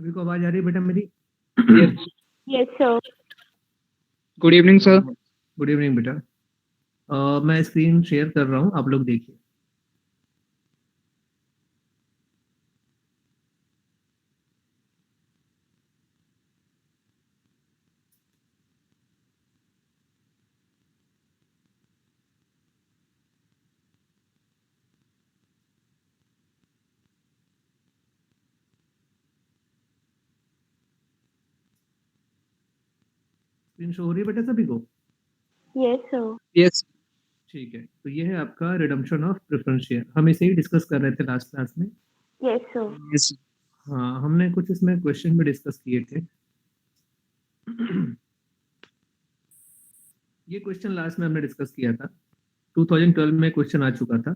सभी को आवाज आ रही है बेटा मेरी? Yes. Yes, sir. Good evening, sir. Good evening बेटा। मैं स्क्रीन शेयर कर रहा हूँ, आप लोग देखिए। स्क्रीन शो हो रही है बेटा सभी को? Yes, sir. Yes. ठीक है, तो ये है आपका रिडम्पशन ऑफ प्रेफरेंस शेयर। हम इसे ही डिस्कस कर रहे थे लास्ट क्लास में। Yes, sir. Yes. हाँ, हमने कुछ इसमें क्वेश्चन भी डिस्कस किए थे। ये क्वेश्चन लास्ट में हमने डिस्कस किया था, 2012 में क्वेश्चन आ चुका था।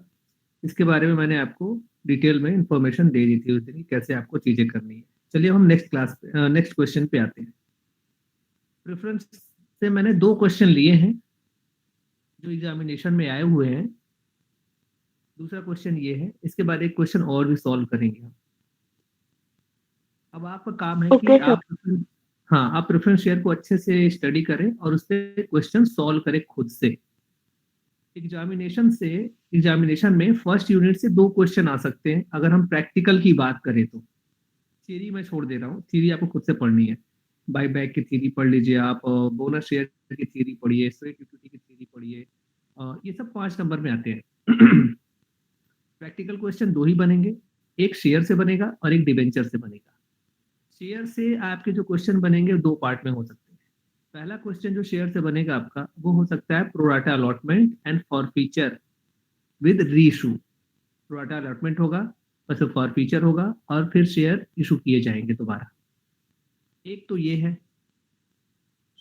इसके बारे में मैंने आपको डिटेल में इंफॉर्मेशन दे दी थी उस दिन, कैसे आपको चीजें करनी है। चलिए हम नेक्स्ट क्वेश्चन पे आते हैं। प्रेफरेंस से मैंने 2 क्वेश्चन लिए हैं जो एग्जामिनेशन में आए हुए हैं। दूसरा क्वेश्चन ये है, इसके बाद एक क्वेश्चन और भी सॉल्व करेंगे हम। अब आपका काम है कि Okay, sir. आप प्रेफरेंस शेयर को अच्छे से स्टडी करें और उस पर क्वेश्चन सॉल्व करें खुद से। एग्जामिनेशन में फर्स्ट यूनिट से 2 क्वेश्चन आ सकते हैं अगर हम प्रैक्टिकल की बात करें तो। थ्योरी मैं छोड़ दे रहा हूँ, थ्योरी आपको खुद से पढ़नी है। बाय बैक की थ्योरी पढ़ लीजिए आप, बोनस शेयर की थ्योरी पढ़िए, स्वेट इक्विटी की थ्योरी पढ़िए। ये सब 5 नंबर में आते हैं। प्रैक्टिकल क्वेश्चन 2 ही बनेंगे, एक शेयर से बनेगा और एक डिबेंचर से बनेगा। शेयर से आपके जो क्वेश्चन बनेंगे 2 पार्ट में हो सकते हैं। पहला क्वेश्चन जो शेयर से बनेगा आपका, वो हो सकता है pro rata allotment and forfeiture with reissue. Pro rata allotment होगा, फिर फॉरफीचर होगा और फिर शेयर इशू किए जाएंगे दोबारा। एक तो ये है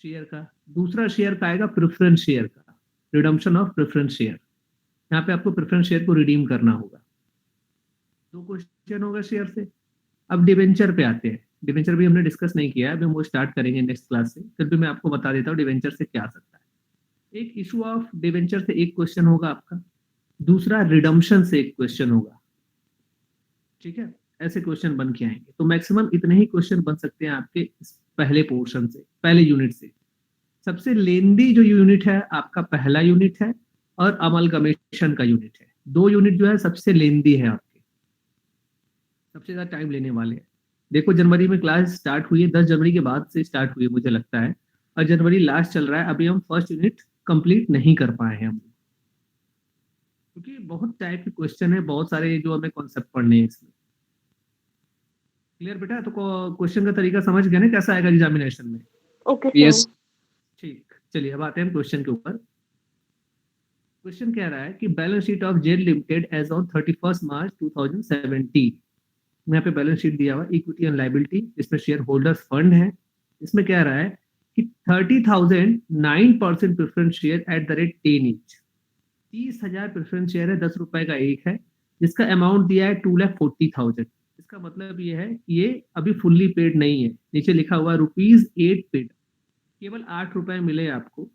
शेयर का। दूसरा शेयर का आएगा प्रेफरेंस शेयर का, रिडम्पशन ऑफ प्रेफरेंस शेयर। यहाँ पे आपको प्रेफरेंस शेयर को रिडीम करना होगा। 2 क्वेश्चन होगा शेयर से। अब डिवेंचर पे आते हैं। डिवेंचर भी हमने डिस्कस नहीं किया है, अभी हम वो स्टार्ट करेंगे नेक्स्ट क्लास से। फिर भी मैं आपको बता देता हूँ डिवेंचर से क्या आ सकता है। एक इशू ऑफ डिवेंचर से एक क्वेश्चन होगा आपका, दूसरा रिडम्पशन से एक क्वेश्चन होगा। ठीक है, ऐसे क्वेश्चन बन के आएंगे। तो मैक्सिमम इतने ही क्वेश्चन बन सकते हैं आपके इस पहले पोर्शन से, पहले यूनिट से। सबसे लेंदी जो यूनिट है आपका पहला यूनिट है और अमलगमेशन का यूनिट है। 2 यूनिट जो है सबसे लेंदी है आपके, सबसे ज्यादा टाइम लेने वाले हैं। देखो जनवरी में क्लास स्टार्ट हुई है, 10 जनवरी के बाद से स्टार्ट हुई है मुझे लगता है, और जनवरी लास्ट चल रहा है। अभी हम फर्स्ट यूनिट कंप्लीट नहीं कर पाए हैं हम, क्योंकि बहुत टाइप के क्वेश्चन है, बहुत सारे जो हमें कॉन्सेप्ट पढ़ने हैं इसमें। क्लियर बेटा? तो क्वेश्चन का तरीका समझ गए ना कैसा आएगा एग्जामिनेशन में? Okay, sir. Yes. ठीक, चलिए अब आते हैं क्वेश्चन के ऊपर। क्वेश्चन कह रहा है कि balance sheet of Gel limited as on 31 March 2017। यहाँ पे बैलेंस शीट दिया हुआ, इक्विटी एंड लाइबिलिटी, इसमें शेयर होल्डर्स फंड है। इसमें कह रहा है कि 30,000 9% preference share at the rate 10 each. 30,000 preference share है, 10 रुपए का एक है, जिसका अमाउंट दिया है 2,40,000। इसका मतलब ये है कि ये अभी फुल्ली पेड नहीं है। नीचे लिखा हुआ ₹8 पेड, केवल 8 रुपए मिले आपको।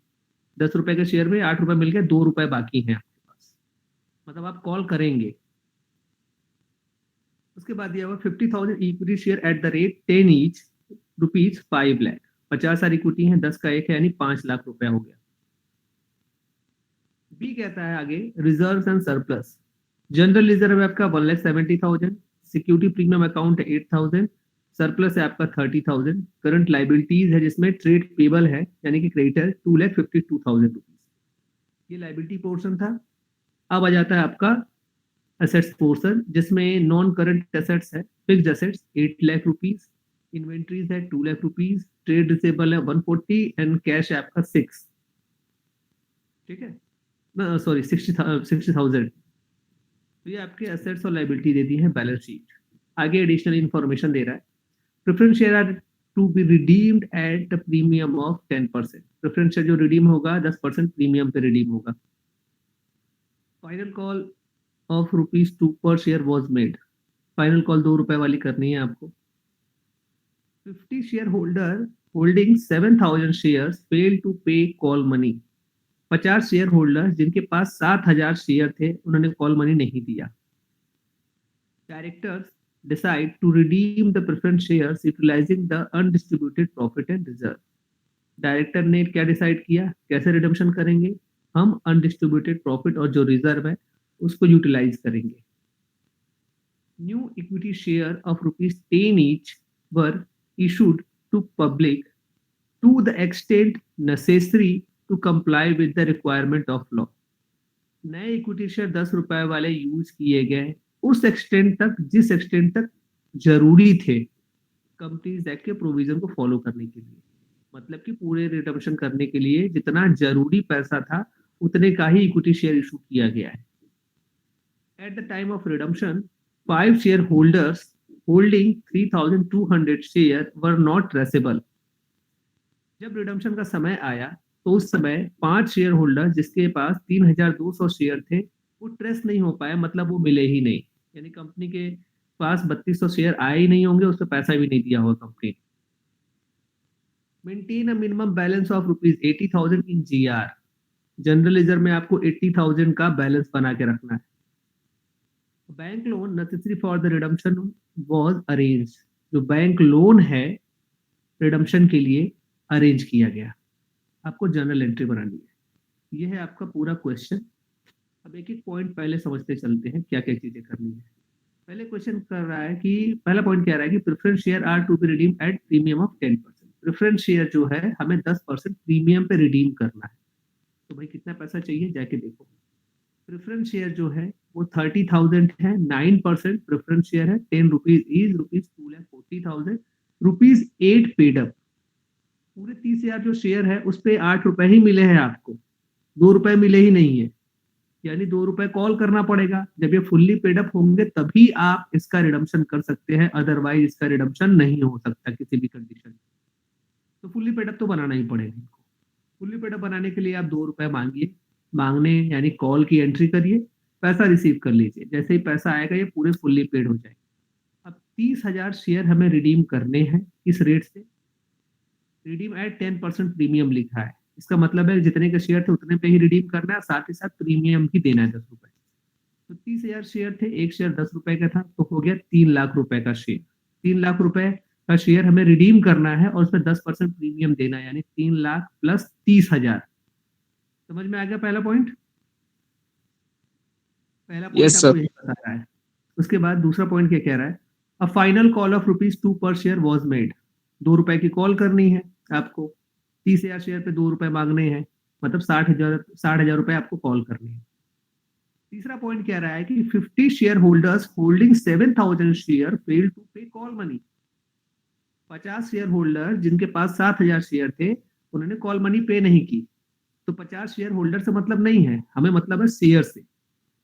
10 रुपए के शेयर में 8 रुपए मिल गए, 2 रुपए बाकी हैं आपके पास, मतलब आप कॉल करेंगे। उसके बाद दिया हुआ 50,000 equity share at the rate 10 each ₹5 lakh. 50,000 equity है, 10 का एक है, यानी 5 लाख रुपया हो गया। बी कहता है आगे reserve and surplus. General reserve है आपका 1,70,000, सिक्योरिटी प्रीमियम अकाउंट है 8,000, सरप्लस है आपका 30,000, करंट लाइबिलिटीज है जिसमें ट्रेड पेबल है यानी कि क्रेडिटर 2,52,000 रुपीज। ये लाइबिलिटी पोर्शन था। अब आ जाता है आपका एसेट्स पोर्शन, जिसमें नॉन करंट एसेट्स है, fixed assets 8 lakh rupees, inventories है 2 लाख रुपीज, ट्रेड रिसेबल है 140 एंड कैश है आपका 6। ठीक है, सॉरी 60,000। तो ये आपके एसेट्स और लाइबिलिटी दे दी है बैलेंस शीट। आगे एडिशनल इंफॉर्मेशन दे रहा है, preference share are to be redeemed at the premium of 10%। Preference share जो रिडीम होगा 10% प्रीमियम पे रिडीम होगा। Final call of ₹2 per share was made. Final call 2 रुपए वाली करनी है आपको। 50 share holder holding 7,000 share fail to pay call money. 50 share holder जिनके पास 7,000 शेयर थे, उन्होंने कॉल मनी नहीं दिया। Directors decide to redeem the preference shares utilizing the undistributed profit and reserve. Director ने क्या डिसाइड किया, कैसे रिडम्पशन करेंगे, हम अनडिस्ट्रीब्यूटेड प्रॉफिट और जो रिजर्व है उसको यूटिलाइज करेंगे. New equity share of ₹10 each were issued to public to the extent necessary to comply with the requirement of law. नए इक्विटी शेयर 10 रुपए वाले यूज किए गए उस एक्सटेंट तक जिस एक्सटेंट तक जरूरी थे कंपनीज एक्ट के प्रोविजन को फॉलो करने के लिए. मतलब कि पूरे रिडम्पशन करने के लिए जितना जरूरी पैसा था उतने का ही इक्विटी शेयर इशू किया गया है. At the time of redemption, 5 shareholders holding 3,200 share were not traceable. जब रिडम्पशन का समय आया तो उस समय 5 शेयर होल्डर जिसके पास 3,200 शेयर थे वो ट्रेस नहीं हो पाए, मतलब वो मिले ही नहीं. यानी कंपनी के पास 3,200 शेयर आए ही नहीं होंगे, उसको पैसा भी नहीं दिया होगा company. Maintain a minimum balance of ₹80,000 in GR. General reserve में आपको 80,000 का बैलेंस बना के रखना है. Bank loan necessary for the redemption was arrange. जो बैंक लोन है रिडम्पशन के लिए अरेंज किया गया. आपको जर्नल एंट्री बनानी है. ये है आपका पूरा क्वेश्चन. अब एक एक पॉइंट पहले समझते चलते हैं क्या क्या चीजें करनी है. पहले क्वेश्चन कर रहा है कि पहला पॉइंट कह रहा है कि preference share are to be redeem at premium of 10%. Preference share जो है हमें 10% प्रीमियम पे रिडीम करना है. तो भाई कितना पैसा चाहिए जाके देखो. प्रेफरेंस शेयर जो है वो 30,000 है. 9% प्रेफरेंस शेयर है. 10 रुपीज इज ₹2,40,000. ₹8 paid up. पूरे 30,000 जो शेयर है उस पे 8 रुपए ही मिले हैं आपको, 2 रुपए मिले ही नहीं है. यानी 2 रुपए कॉल करना पड़ेगा. जब ये फुल्ली पेड अप होंगे तभी आप इसका रिडम्पशन कर सकते हैं, अदरवाइज इसका रिडम्पशन नहीं हो सकता किसी भी कंडीशन. तो फुल्ली पेड अप तो बनाना ही पड़ेगा इनको. फुल्ली पेड अप बनाने के लिए आप 2 रुपए मांगिए, मांगने यानी कॉल की एंट्री करिए, पैसा रिसीव कर लीजिए. जैसे ही पैसा आएगा ये पूरे फुल्ली पेड हो जाएंगे. अब 30,000 शेयर हमें रिडीम करने हैं. इस रेट से रिडीम एट 10% प्रीमियम लिखा है. इसका मतलब है जितने के शेयर थे उतने पे ही रिडीम करना है, साथ ही साथ प्रीमियम भी देना है 10 रुपए. तो 30,000 शेयर थे, एक शेयर 10 रुपए का था, तो हो गया 3 लाख रुपए का शेयर. 3 लाख रुपए का शेयर हमें रिडीम करना है और उसमें 10% प्रीमियम देना है, यानी 3 लाख प्लस 30,000. समझ में आ गया पहला पॉइंट. पहला पॉइंट Yes, आपको sir. यही बता रहा है. उसके बाद दूसरा पॉइंट क्या कह रहा है, a final call of ₹2 per share was made. 2 रुपए की कॉल करनी है आपको. 30,000 शेयर पे 2 रुपए मांगने हैं, मतलब 60,000 रुपए आपको कॉल करनी है. तीसरा पॉइंट कह रहा है कि 50 share holders holding 7,000 share fail to pay call money. 50 share holder जिनके पास 7,000 शेयर थे उन्होंने कॉल मनी पे नहीं की. तो 50 शेयर होल्डर से मतलब नहीं है, हमें मतलब है शेयर से.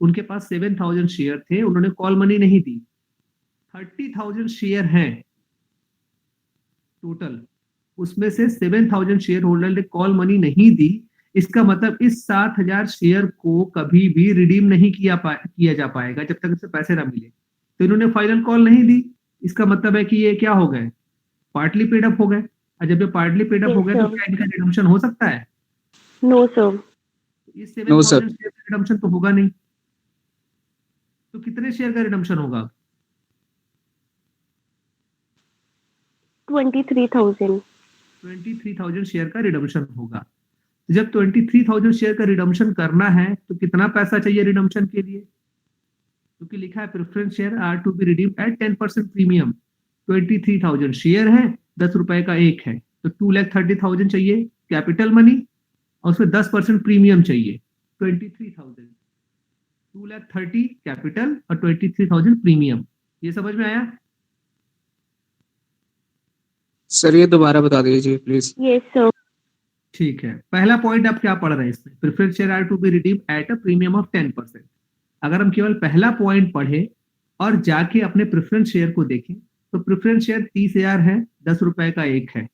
उनके पास 7,000 शेयर थे, उन्होंने कॉल मनी नहीं दी. 30,000 शेयर हैं टोटल, उसमें से 7,000 शेयर होल्डर ने कॉल मनी नहीं दी. इसका मतलब इस 7,000 शेयर को कभी भी रिडीम नहीं किया जा पाएगा जब तक इसे पैसे ना मिले. तो इन्होंने फाइनल कॉल नहीं दी. इसका मतलब है कि ये क्या हो गए, पार्टली पेड अप हो गए. और जब ये पार्टली पेड अप Yes, हो गए तो sir. क्या इनका रिडम्पशन हो सकता है? No, sir. इस No, sir. 7,000 शेयर का रिडम्पशन तो होगा नहीं. तो कितने शेयर का रिडम्पशन होगा? 23,000. 23,000 शेयर का रिडम्पशन होगा. तो जब 23,000 शेयर का रिडम्पशन करना है तो कितना पैसा चाहिए रिडम्पशन के लिए? क्योंकि लिखा है preference share are to be redeem at 10% premium. 23,000 share है, 10 रुपए का एक है, तो 2,30,000 चाहिए कैपिटल मनी और उसमें 10% प्रीमियम चाहिए. 23,000, 2,30,000 कैपिटल और 23,000 प्रीमियम. ये समझ में आया? सर ये दोबारा बता दीजिए प्लीज. Yes, sir. ठीक है. पहला पॉइंट आप क्या पढ़ रहे हैं इसमें, preference share are to be redeem at a premium of 10%. अगर हम केवल पहला पॉइंट पढ़े और जाके अपने प्रेफरेंस शेयर को देखें तो प्रेफरेंस शेयर 30,000 है, 10 रुपए का एक है,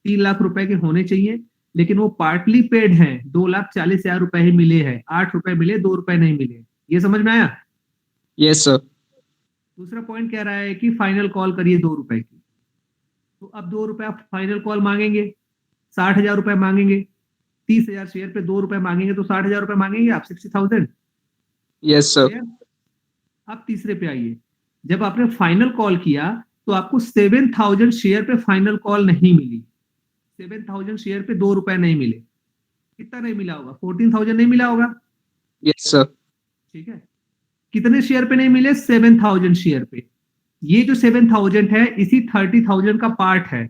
3 लाख रुपए के होने चाहिए, लेकिन वो पार्टली पेड है. 2,40,000 रुपए ही मिले हैं, 8 रुपए मिले, 2 रुपए नहीं मिले. ये समझ में आया? Yes sir. दूसरा पॉइंट कह रहा है कि फाइनल कॉल करिए 2 रुपए की. तो अब 2 रुपए आप फाइनल कॉल मांगेंगे, 60,000 रुपए मांगेंगे. 30,000 शेयर पे 2 रुपए मांगेंगे तो 60,000 रुपए मांगेंगे आप, 60,000. Yes sir. अब तीसरे पे आइए. जब आपने फाइनल कॉल किया तो आपको 7,000 शेयर पे फाइनल कॉल नहीं मिली, 7,000 शेयर पे 2 रुपए नहीं मिले। कितना नहीं मिला होगा? 14,000 नहीं मिला होगा। Yes, sir. ठीक है, कितने शेयर पे नहीं मिले? 7,000 शेयर पे। ये जो 7,000 है इसी 30,000 का पार्ट है।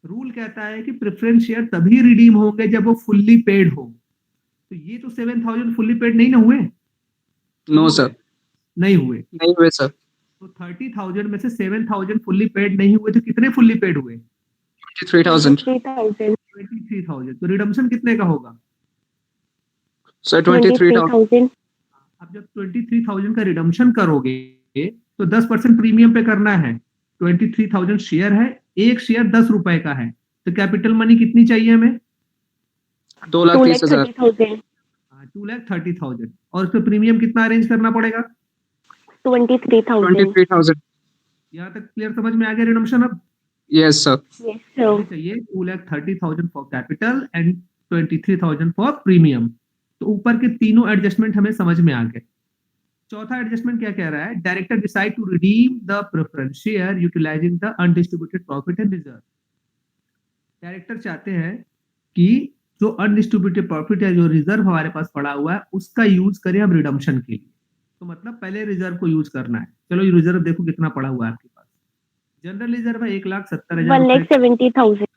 रूल कहता है कि प्रेफरेंस शेयर तभी रिडीम होंगे जब वो फुल्ली पेड हो। तो ये तो 7,000 फुल्ली पेड नहीं ना हुए? No, sir. नहीं हुए। नहीं हुए sir. तो 30,000 में से 7,000 फुल्ली पेड नहीं हुए, तो कितने फुल्ली पेड हुए? 23,000. 23,000. 23,000। तो रिडम्पशन कितने का होगा? Sir, 23,000. 23,000. अब जब 23,000 का रिडम्पशन करोगे तो 10% प्रीमियम पे करना है। 23,000 शेयर है, एक शेयर 10 रुपए का है, तो कैपिटल मनी कितनी चाहिए हमें? 2,30,000. 2,30,000. 2,30,000। और उस पर प्रीमियम कितना अरेंज करना पड़ेगा? 23,000. 23,000. यहाँ तक क्लियर समझ में आ गया रिडम्पशन? अब Yes, sir. Yes, sir. चाहिए 2,30,000 for capital and 23,000 for premium. तो ऊपर के तीनों एडजस्टमेंट हमें समझ में आ गए। चौथा एडजस्टमेंट क्या कह रहा है? Director decide to redeem the preference share utilising the undistributed profit and reserve. Director चाहते हैं कि जो अनडिस्ट्रीब्यूटेड प्रॉफिट है, जो रिजर्व हमारे पास पड़ा हुआ है, उसका यूज करें हम रिडम्पशन के लिए। तो मतलब पहले रिजर्व को यूज करना है। चलो ये रिजर्व देखो कितना पड़ा हुआ है आपके पास। जनरल रिजर्व है 1,70,000, 1,70,000.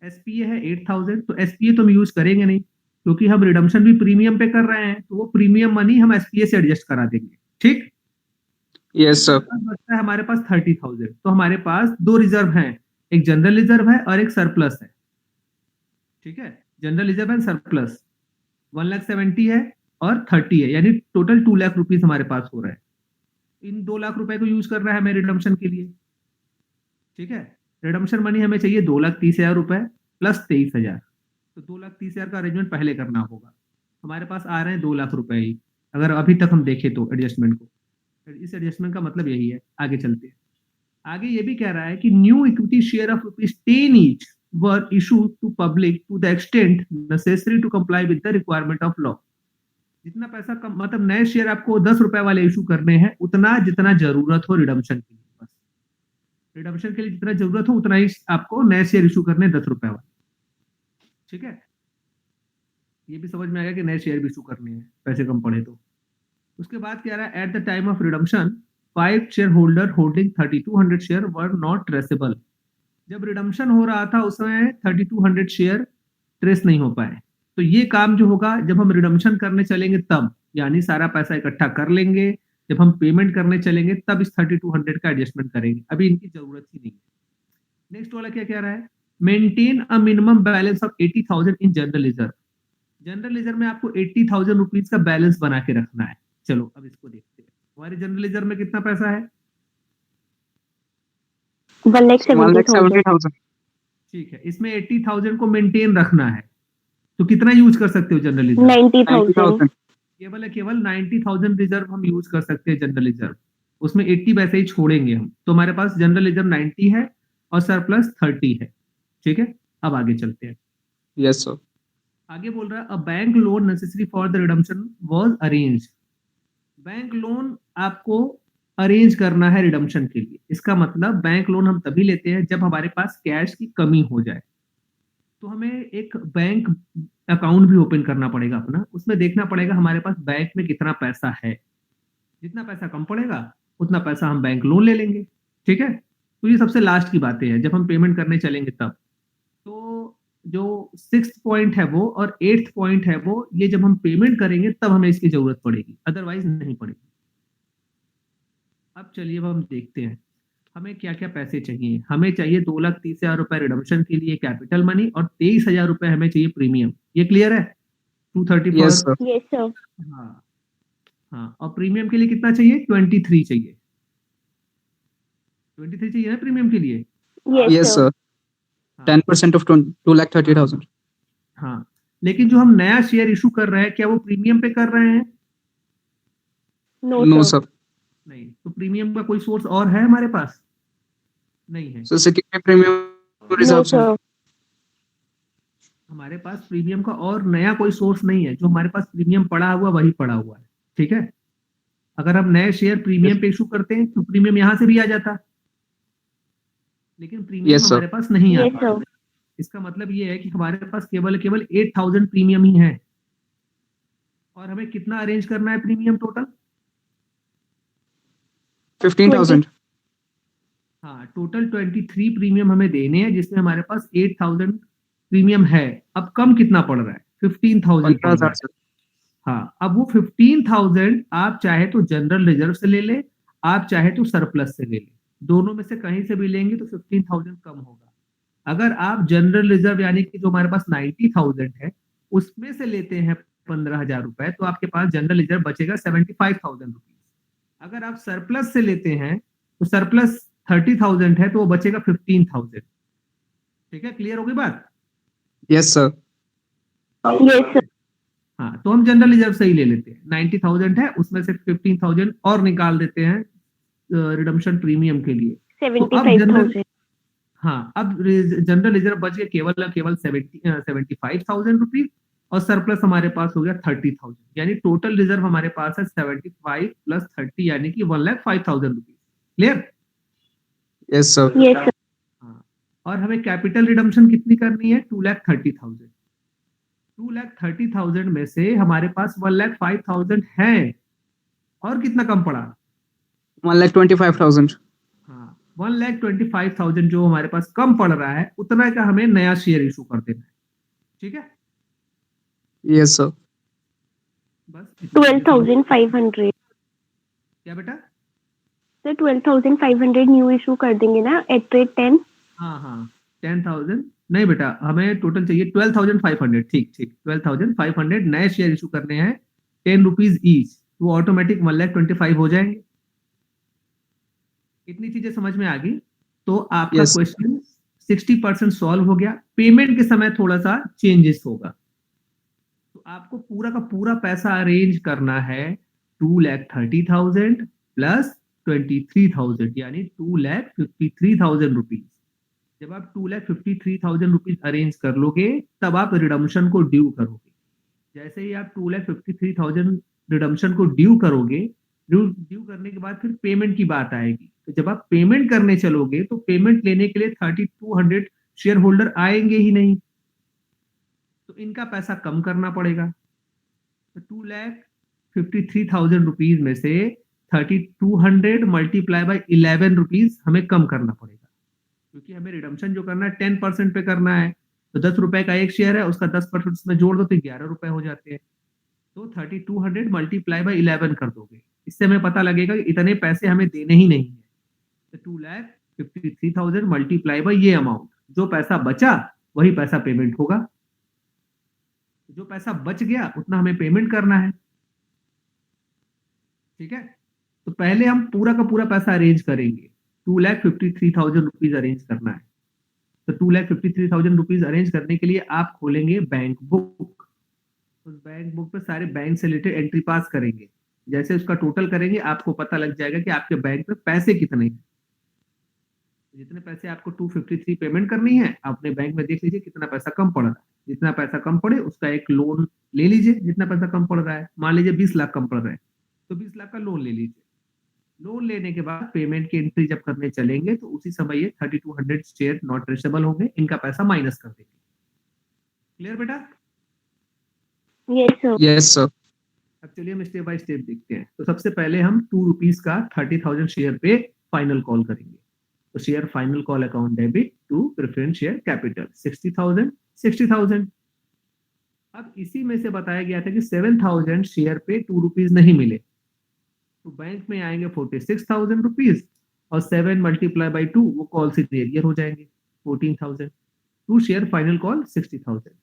एसपीए है 8,000। तो एसपीए तो हम यूज करेंगे नहीं, क्योंकि हम रिडम्पशन भी प्रीमियम पे कर रहे हैं, तो वो प्रीमियम मनी हम एसपीए से एडजस्ट करा देंगे। ठीक, Yes, sir. बचता है हमारे पास 30,000। तो हमारे पास दो रिजर्व हैं, एक जनरल रिजर्व है और एक सरप्लस है। ठीक है, जनरल रिजर्व एंड सरप्लस 1,70,000 है और 30 है, यानी टोटल 2 लाख रुपीस हमारे पास हो रहा है। इन 2 लाख रुपए को यूज कर रहा है हमें रिडम्पशन के लिए। ठीक है, रिडम्पशन मनी हमें चाहिए 2,30,000 रुपए प्लस 23,000। तो 2,30,000 का अरेंजमेंट पहले करना होगा। हमारे पास आ रहे हैं 2 लाख रुपए ही, अगर अभी तक हम देखें तो एडजस्टमेंट को। इस एडजस्टमेंट का मतलब यही है। आगे चलते हैं। आगे ये भी कह रहा है कि new equity share of ₹10 each were issued to public to the extent necessary to comply with the requirement of law. जितना पैसा कम, मतलब नए शेयर आपको 10 रुपए वाले इशू करने हैं, उतना जितना जरूरत हो रिडम्पशन के लिए। बस रिडम्पशन के लिए जितना जरूरत हो उतना ही आपको नए शेयर इशू करने 10 रुपए वाले। ठीक है, ये भी समझ में आएगा कि नए शेयर भी इशू करने हैं, पैसे कम पड़े तो। उसके बाद कह रहा है at the time of redemption 5 share holder holding 3,200 share were not traceable. जब रिडम्पशन हो रहा था उसमें 3,200 शेयर ट्रेस नहीं हो पाए। तो ये काम जो होगा जब हम रिडम्पशन करने चलेंगे तब, यानी सारा पैसा इकट्ठा कर लेंगे, जब हम पेमेंट करने चलेंगे तब इस 3,200 का एडजस्टमेंट करेंगे। अभी इनकी जरूरत ही नहीं है। नेक्स्ट वाला क्या कह रहा है? Maintain a minimum balance of 80,000 in general reserve. General reserve में आपको 80,000 रुपीज का बैलेंस बना के रखना है। चलो अब इसको देखते हैं। हमारे जनरल रिजर्व में कितना पैसा है? 1,70,000. 1,70,000. ठीक है, इसमें 80,000 को मेंटेन रखना है। तो कितना यूज कर सकते हो जनरल रिजर्व? 90,000. 90,000. केवल 90,000 रिजर्व हम यूज कर सकते हैं जनरल रिजर्व। उसमें 80 वैसे ही छोड़ेंगे हम। तो हमारे पास जनरल रिजर्व 90 है और सरप्लस 30 है। ठीक है, अब आगे चलते हैं। Yes, sir. आगे बोल रहा है a bank loan necessary for the redemption was arranged. Bank loan आपको अरेंज करना है रिडम्पशन के लिए। इसका मतलब बैंक लोन हम तभी लेते हैं जब हमारे पास कैश की कमी हो जाए। तो हमें एक बैंक अकाउंट भी ओपन करना पड़ेगा अपना। उसमें देखना पड़ेगा हमारे पास बैंक में कितना पैसा है। जितना पैसा कम पड़ेगा उतना पैसा हम बैंक लोन ले लेंगे। ठीक है, तो ये सबसे लास्ट की बातें हैं, जब हम पेमेंट करने चलेंगे तब। तो जो 6th पॉइंट है वो और 8th पॉइंट है वो, ये जब हम पेमेंट करेंगे तब हमें इसकी जरूरत पड़ेगी, अदरवाइज नहीं पड़ेगी। अब चलिए अब हम देखते हैं हमें क्या क्या पैसे चाहिए। हमें चाहिए 2,30,000 रुपए रिडम्पशन के लिए कैपिटल मनी और 23,000 रुपए हमें चाहिए प्रीमियम। ये क्लियर है? 230 Yes, sir. Yes, sir. हाँ हाँ, और प्रीमियम के लिए कितना चाहिए? 23 चाहिए। 23 चाहिए ना प्रीमियम के लिए? Yes, Yes, sir. sir. 10% of 2,30,000. हाँ, लेकिन जो हम नया शेयर इशू कर रहे हैं क्या वो प्रीमियम पे कर रहे हैं? No, No, sir. sir. नहीं। तो प्रीमियम का कोई सोर्स और है हमारे पास? नहीं है। So security premium No, reserve, sir. sir. हमारे पास प्रीमियम का और नया कोई सोर्स नहीं है। जो हमारे पास प्रीमियम पड़ा हुआ वही पड़ा हुआ है। ठीक है, अगर हम नए शेयर प्रीमियम पे इशू करते हैं तो प्रीमियम यहाँ से भी आ जाता, लेकिन प्रीमियम Yes, sir. हमारे पास नहीं Yes, आता। sir. इसका मतलब ये है कि हमारे पास केवल 8,000 प्रीमियम ही है, और हमें कितना अरेंज करना है प्रीमियम टोटल? 15,000. हाँ, टोटल 23 प्रीमियम हमें देने हैं, जिसमें हमारे पास 8,000 प्रीमियम है। अब कम कितना पड़ रहा है? 15,000 पड़ रहा 15,000, है। sir. हाँ, अब वो 15,000 आप चाहे तो जनरल रिजर्व से ले ले, आप चाहे तो सरप्लस से ले ले, दोनों में से कहीं से भी लेंगे तो 15,000 कम होगा। अगर आप जनरल रिजर्व यानी कि जो हमारे पास 90,000 है उसमें से लेते हैं 15,000 रुपए, तो आपके पास जनरल रिजर्व बचेगा 75,000 रुपीज। अगर आप सरप्लस से लेते हैं तो सरप्लस 30,000 है, तो वो बचेगा 15,000। ठीक है, क्लियर होगी बात? Yes, sir. Yes, sir. हाँ, तो हम जनरल रिजर्व से ही ले लेते हैं। 90,000 है, उसमें से 15,000 और निकाल देते हैं रिडम्पशन प्रीमियम के लिए। तो अब 75,000. हाँ, अब जनरल रिजर्व बच गया केवल 75,000 रुपीज, और सरप्लस हमारे पास हो गया 30,000, यानी टोटल रिजर्व हमारे पास है 75 प्लस 30 यानी कि 1,05,000 rupees. Clear? Yes, sir. Yes, sir. हाँ, और हमें कैपिटल रिडम्पशन कितनी करनी है? 2,30,000। 2,30,000 में से हमारे पास 1,05,000 है, और कितना कम पड़ा? 1,25,000. हाँ, 1,25,000 जो हमारे पास कम पड़ रहा है, उतना का हमें नया शेयर इशू कर देना है। ठीक है, Yes, sir. बस 12,500. क्या बेटा? सर 12,500 न्यू इशू कर देंगे ना एट रेट 10. हाँ हाँ, 10,000 नहीं बेटा, हमें टोटल चाहिए 12,500। ठीक ठीक, 12,500 नए शेयर इशू करने हैं, 10 रुपीज ईच, तो ऑटोमेटिक 1,25,000 हो जाएंगे। इतनी चीजें समझ में आ गई? तो आपका Yes. क्वेश्चन 60% सॉल्व हो गया। पेमेंट के समय थोड़ा सा चेंजेस होगा, तो आपको पूरा का पूरा पैसा अरेंज करना है 2,30,000 प्लस 23,000, यानी 2,53,000 रुपीज। जब आप 2,53,000 रुपीज अरेंज कर लोगे, तब आप रिडम्पशन को ड्यू करोगे। जैसे ही आप 2,53,000 रिडम्पशन को ड्यू करोगे, ड्यू करने के बाद फिर पेमेंट की बात आएगी। तो जब आप पेमेंट करने चलोगे, तो पेमेंट लेने के लिए 3,200 शेयर होल्डर आएंगे ही नहीं, तो इनका पैसा कम करना पड़ेगा। तो 2,53,000 रुपीज में से 3,200 मल्टीप्लाई बाई 11 रुपीज हमें कम करना पड़ेगा, क्योंकि हमें रिडम्पशन जो करना है 10% पे करना है। तो 10 रुपए का एक शेयर है, उसका 10% उसमें जोड़ दो तो 11 रुपए हो जाते हैं। तो 3,200 मल्टीप्लाई बाई 11 कर दोगे, इससे हमें पता लगेगा कि इतने पैसे हमें देने ही नहीं है। तो 2,53,000 मल्टीप्लाई बाई ये अमाउंट, जो पैसा बचा वही पैसा पेमेंट होगा। जो पैसा बच गया उतना हमें पेमेंट करना है। ठीक है, तो पहले हम पूरा का पूरा पैसा अरेंज करेंगे। 2,53,000 रुपीज अरेंज करना है। तो 2,53,000 रुपीज अरेंज करने के लिए आप खोलेंगे बैंक बुक। उस बैंक बुक पे सारे बैंक से रिलेटेड एंट्री पास करेंगे। जैसे उसका टोटल करेंगे, आपको पता लग जाएगा कि आपके बैंक में पैसे कितने हैं। जितने पैसे आपको 253 पेमेंट करनी है, अपने बैंक में देख लीजिए कितना पैसा कम पड़ रहा है। जितना पैसा कम पड़े उसका एक लोन ले लीजिए। जितना पैसा कम पड़ रहा है, मान लीजिए 20 लाख कम पड़ रहा है, तो 20 लाख का लोन ले लीजिए। लोन लेने के बाद पेमेंट की एंट्री जब करने चलेंगे, तो उसी समय ये 3,200 शेयर नॉट ट्रेसेबल होंगे, इनका पैसा माइनस कर देंगे। क्लियर बेटा? Yes, sir. Yes, sir. अब चलिए हम स्टेप बाय स्टेप देखते हैं। तो सबसे पहले हम 2 रुपीज का 30,000 शेयर पे फाइनल कॉल करेंगे। तो share final call account debit to preference share capital 60,000। अब इसी में से बताया गया था कि 7,000 शेयर पे 2 रुपीज नहीं मिले, तो बैंक में आएंगे 46,000 रुपीज, और 7 मल्टीप्लाई बाई 2 वो कॉल सिग्नेरियर हो जाएंगे 14,000। 2 शेयर फाइनल कॉल 60,000।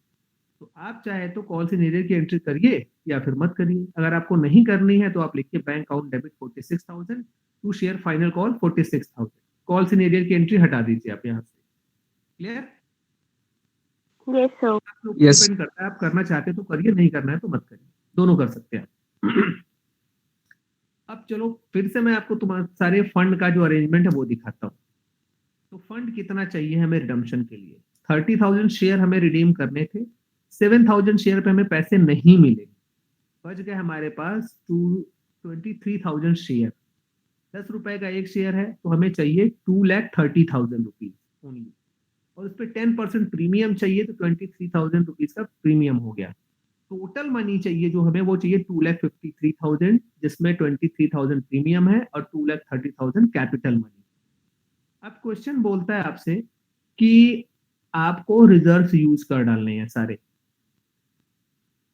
तो आप चाहे तो कॉल सिग्नेरियर की एंट्री करिए या फिर मत करिए। अगर आपको नहीं करनी है तो आप लिखिए bank account debit 46,000, 2 share final call 46,000। Call सिग्नेरियर की एंट्री हटा दीजिए आप यहाँ से। क्लियर? Yes, sir. आप लोग Yes. डिपेंड करता है, आप करना चाहते तो करिए, नहीं करना है तो मत करिए, दोनों कर सकते हैं आप। अब चलो फिर से मैं आपको तुम्हारे सारे फंड का जो अरेंजमेंट है वो दिखाता हूँ। तो फंड कितना चाहिए हमें रिडम्पशन के लिए? 30,000 शेयर हमें रिडीम करने थे, 7,000 शेयर पे हमें पैसे नहीं मिले, बच गए हमारे पास 23,000 शेयर, 10 रुपए का एक शेयर है तो हमें चाहिए 2,30,000 रुपीज ओनली, और उस पर 10% प्रीमियम चाहिए तो 23,000 रुपीज का प्रीमियम हो गया। टोटल मनी चाहिए जो हमें, वो चाहिए 2,53,000, जिसमें 23,000 प्रीमियम है और 2,30,000 कैपिटल मनी। अब क्वेश्चन बोलता है आपसे कि आपको रिजर्व्स यूज कर डालने हैं सारे,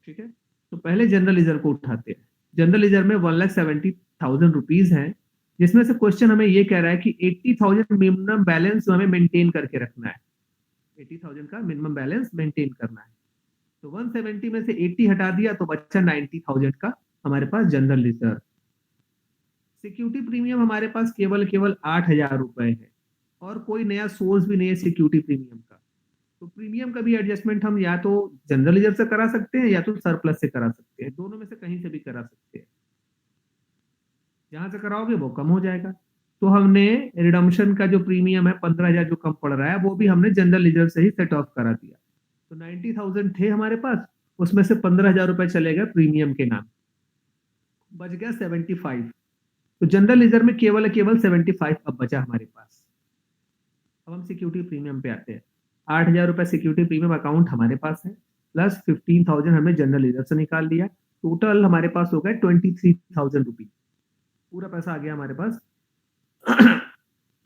ठीक है। तो पहले जनरल रिजर्व को उठाते हैं। जनरल रिजर्व में 1,70,000 रुपीज है, जिसमें से क्वेश्चन हमें ये कह रहा है कि 80,000 मिनिमम बैलेंस हमें मेंटेन करके रखना है, 80,000 का मिनिमम बैलेंस मेंटेन करना है। तो 170 में से 80 हटा दिया तो बचा 90,000 का हमारे पास जनरल रिजर्व। सिक्योरिटी प्रीमियम हमारे पास केवल 8,000 रुपए है और कोई नया सोर्स भी नहीं है सिक्योरिटी प्रीमियम का। तो प्रीमियम का भी एडजस्टमेंट हम या तो जनरल रिजर्व से करा सकते हैं या तो सरप्लस से करा सकते हैं, दोनों में से कहीं से भी करा सकते हैं। जहां से कराओगे वो कम हो जाएगा। तो हमने रिडम्पशन का जो प्रीमियम है 15,000 जो कम पड़ रहा है वो भी हमने जनरल रिजर्व से ही सेट ऑफ करा दिया। तो 90,000 थे हमारे पास, उसमें से 15,000 रुपए चले गए प्रीमियम के नाम, बच गया 75। तो जनरल रिजर्व में केवल 75 अब बचा हमारे पास। अब हम सिक्योरिटी प्रीमियम पे आते हैं। 8,000 रुपए सिक्योरिटी प्रीमियम अकाउंट हमारे पास है, प्लस 15,000 हमने जनरल रिजर्व से निकाल लिया। टोटल हमारे पास हो गया 23,000 रुपीज, पूरा पैसा आ गया हमारे पास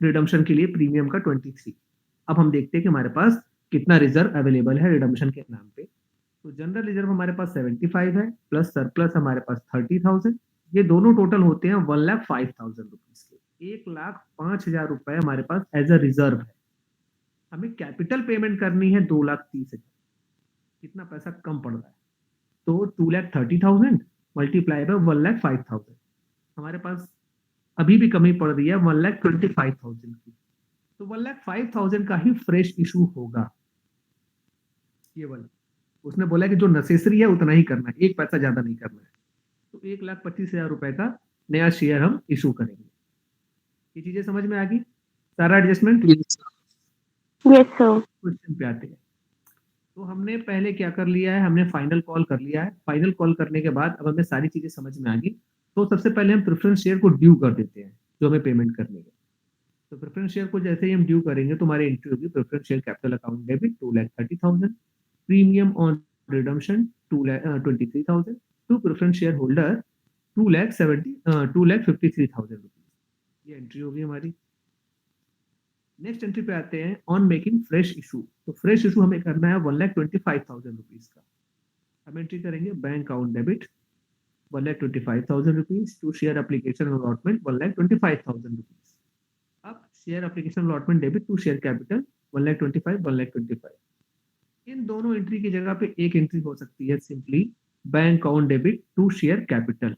रिडम्पशन के लिए प्रीमियम का 23। अब हम देखते हैं कि हमारे पास कितना रिजर्व अवेलेबल है रिडम्पशन के नाम पे। तो जनरल रिजर्व हमारे पास 75 है, प्लस सरप्लस हमारे पास 30,000, ये दोनों टोटल होते हैं 1,05,000 रुपीज के। 1,05,000 रुपए हमारे पास एज अ रिजर्व है। हमें कैपिटल पेमेंट करनी है 2,30,000, कितना पैसा कम पड़ रहा है, तो 2,30,000 मल्टीप्लाई बाय 1,05,000, हमारे पास अभी भी कमी पड़ रही है 1,25,000 की। तो 1,05,000 का ही फ्रेश इशू होगा केवल। उसने बोला कि जो नेसेसरी है उतना ही करना है, एक पैसा ज्यादा नहीं करना है। तो 1,25,000 रुपए का नया शेयर हम इशू करेंगे। ये चीजें समझ में आ गई, सारा adjustment. Yes, sir. Yes sir. Question पे आते हैं। तो हमने पहले क्या कर लिया है, हमने फाइनल कॉल कर लिया है। फाइनल कॉल करने के बाद अब हमें सारी चीजें समझ में आ गई। तो सबसे पहले हम प्रेफरेंस शेयर को ड्यू कर देते हैं जो हमें पेमेंट करने के। तो प्रेफरेंस शेयर को जैसे ही हम ड्यू करेंगे तो हमारी एंट्री होगी preference share capital account debit 2,30,000, premium on redemption 23,000 to preference share holder 2,53,000 rupees. ये एंट्री होगी हमारी। नेक्स्ट एंट्री पे आते हैं, ऑन मेकिंग फ्रेश इशू। तो फ्रेश इशू हमें करना है 1,25,000 रुपीज का। हम एंट्री करेंगे bank account debit 1,25,000 rupees to share application allotment 1,25,000 rupees. अब share application allotment debit to share capital 1,25,000। इन दोनों एंट्री की जगह पे एक एंट्री हो सकती है simply bank account debit to share capital